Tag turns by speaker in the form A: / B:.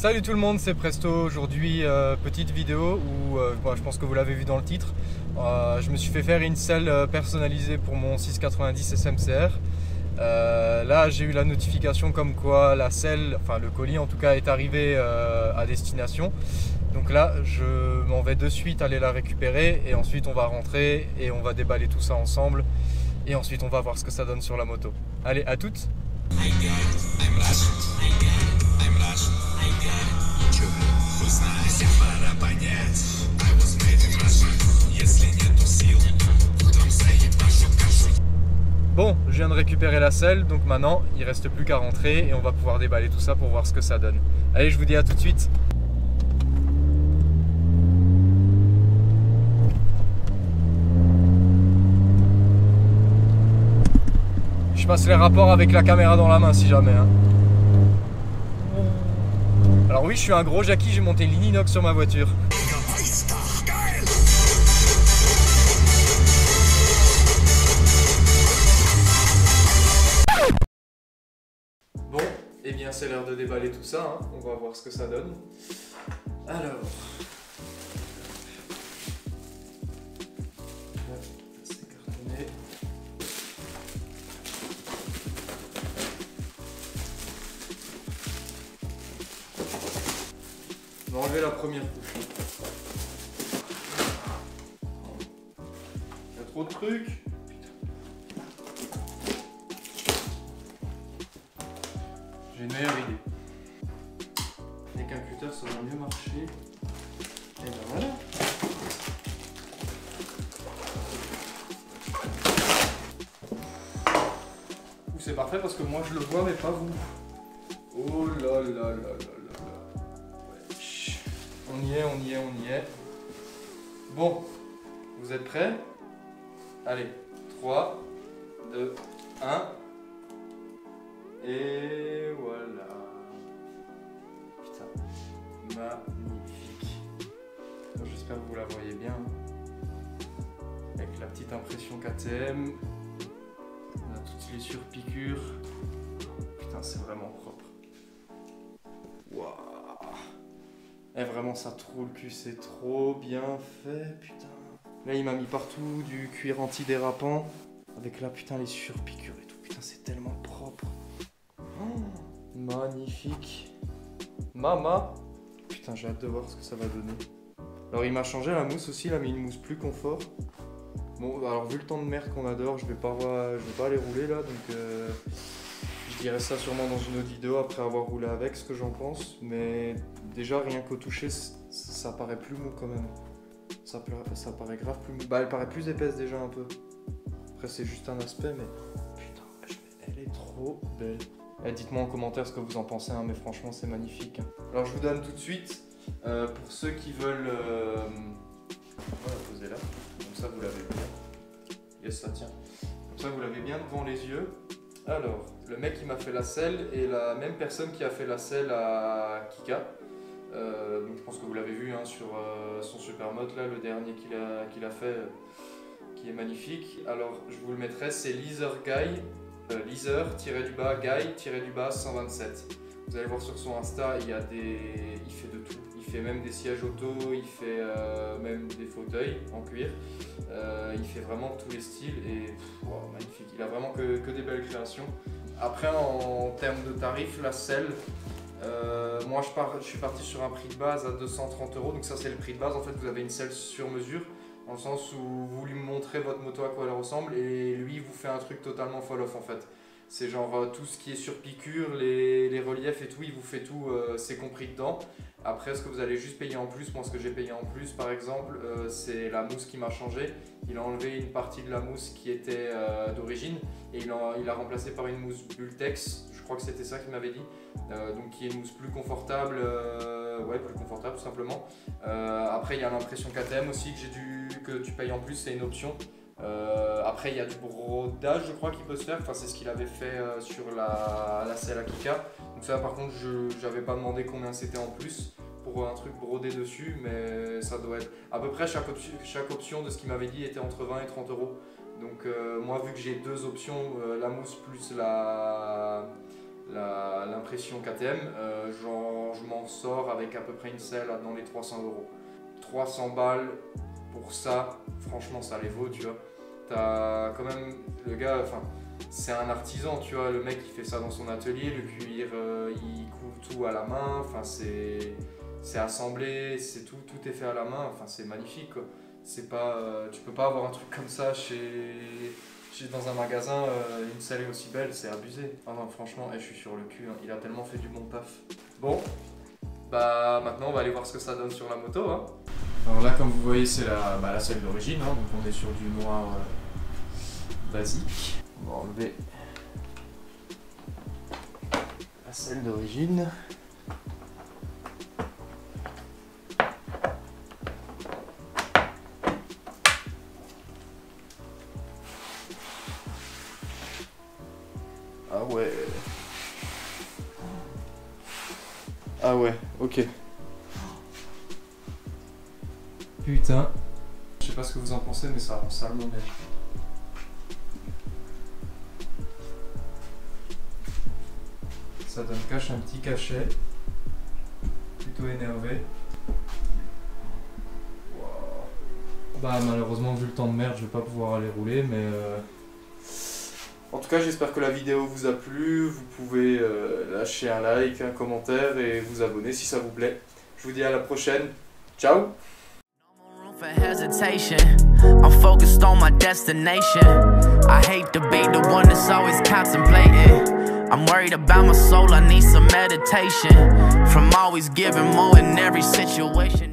A: Salut tout le monde, c'est Presto. Aujourd'hui, petite vidéo où je pense que vous l'avez vu dans le titre. Je me suis fait faire une selle personnalisée pour mon 690 SMCR. Là, j'ai eu la notification comme quoi la selle, enfin le colis en tout cas, est arrivé à destination. Donc là, je m'en vais de suite aller la récupérer et ensuite on va rentrer et on va déballer tout ça ensemble. Et ensuite on va voir ce que ça donne sur la moto. Allez, à toutes! Bon, je viens de récupérer la selle, donc maintenant il reste plus qu'à rentrer et on va pouvoir déballer tout ça pour voir ce que ça donne. Allez, je vous dis à tout de suite. Je passe les rapports avec la caméra dans la main si jamais. Alors oui, je suis un gros Jackie, j'ai monté l'inox sur ma voiture. Bon, et bien c'est l'heure de déballer tout ça, on va voir ce que ça donne. Alors... c'est cartonné. On va enlever la première couche. Il y a trop de trucs. J'ai une meilleure idée. Avec un cutter, ça va mieux marcher. Et ben voilà. C'est parfait parce que moi je le vois mais pas vous. Oh là là là là là. On y est, on y est, on y est. Bon, vous êtes prêts? Allez, 3, 2, 1. Et voilà. Putain, magnifique. J'espère que vous la voyez bien. Avec la petite impression KTM. On a toutes les surpiqûres. Putain, c'est vraiment propre. Waouh. Et vraiment ça trouve le cul, c'est trop bien fait, putain. Là il m'a mis partout du cuir antidérapant. Avec là putain les surpiqûres et tout, putain c'est tellement propre. Oh, magnifique. Mama. Putain j'ai hâte de voir ce que ça va donner. Alors il m'a changé la mousse aussi, il a mis une mousse plus confort. Bon alors vu le temps de merde qu'on a dehors, je vais pas aller rouler là, donc je dirais ça sûrement dans une autre vidéo après avoir roulé avec, ce que j'en pense. Mais déjà rien qu'au toucher, ça paraît plus mou quand même. Ça paraît grave plus mou. Bah elle paraît plus épaisse déjà un peu. Après c'est juste un aspect mais... Putain, elle est trop belle. Dites-moi en commentaire ce que vous en pensez, mais franchement c'est magnifique. Alors je vous donne tout de suite, pour ceux qui veulent... on va la poser là, comme ça vous l'avez bien. Yes, ça tient. Comme ça vous l'avez bien devant les yeux. Alors, le mec qui m'a fait la selle est la même personne qui a fait la selle à Kika. Donc je pense que vous l'avez vu sur son Supermoto là, le dernier qu'il a fait, qui est magnifique. Alors je vous le mettrai, c'est Leather Guy, Leather-Guy-127. 127. Vous allez voir sur son Insta, il fait de tout. Il fait même des sièges auto, il fait même des fauteuils en cuir. Il fait vraiment tous les styles et wow, magnifique. Il a vraiment que des belles créations. Après en termes de tarifs, la selle, moi je suis parti sur un prix de base à 230 €. Donc ça c'est le prix de base. En fait vous avez une selle sur mesure. Dans le sens où vous lui montrez votre moto à quoi elle ressemble et lui vous fait un truc totalement fall off en fait. C'est genre tout ce qui est sur piqûre, les reliefs et tout, il vous fait tout, c'est compris dedans. Après ce que vous allez juste payer en plus, moi ce que j'ai payé en plus par exemple, c'est la mousse qui m'a changé. Il a enlevé une partie de la mousse qui était d'origine et il a remplacé par une mousse Bultex, je crois que c'était ça qu'il m'avait dit. Donc qui est une mousse plus confortable, ouais plus confortable tout simplement. Après il y a l'impression KTM aussi que tu payes en plus, c'est une option. Après il y a du brodage je crois qu'il peut se faire, enfin c'est ce qu'il avait fait sur la selle à Kika. Donc ça par contre j'avais pas demandé combien c'était en plus pour un truc brodé dessus, mais ça doit être à peu près chaque option de ce qu'il m'avait dit était entre 20 et 30 €. Donc moi vu que j'ai deux options, la mousse plus l'impression KTM, je m'en sors avec à peu près une selle dans les 300 €. 300 balles pour ça, franchement ça les vaut, tu vois. T'as quand même le gars, enfin c'est un artisan, tu vois, le mec il fait ça dans son atelier, le cuir il coud tout à la main, enfin c'est assemblé, c'est tout est fait à la main, enfin c'est magnifique quoi. C'est pas, tu peux pas avoir un truc comme ça dans un magasin, une selle aussi belle, c'est abusé. Ah non franchement, je suis sur le cul, hein. Il a tellement fait du bon taf. Bon, bah maintenant on va aller voir ce que ça donne sur la moto, hein. Alors là comme vous voyez c'est la selle d'origine, hein, donc on est sur du noir basique. On va enlever la selle d'origine. Ah ouais. Ah ouais, ok. Putain. Je sais pas ce que vous en pensez, mais ça rend salement bien. Ça donne un petit cachet. Plutôt énervé. Wow. Bah malheureusement vu le temps de merde, je vais pas pouvoir aller rouler, mais en tout cas j'espère que la vidéo vous a plu. Vous pouvez lâcher un like, un commentaire et vous abonner si ça vous plaît. Je vous dis à la prochaine. Ciao.
B: For hesitation, I'm focused on my destination. I hate to be the one that's always contemplating. I'm worried about my soul, I need some meditation. From always giving more in every situation.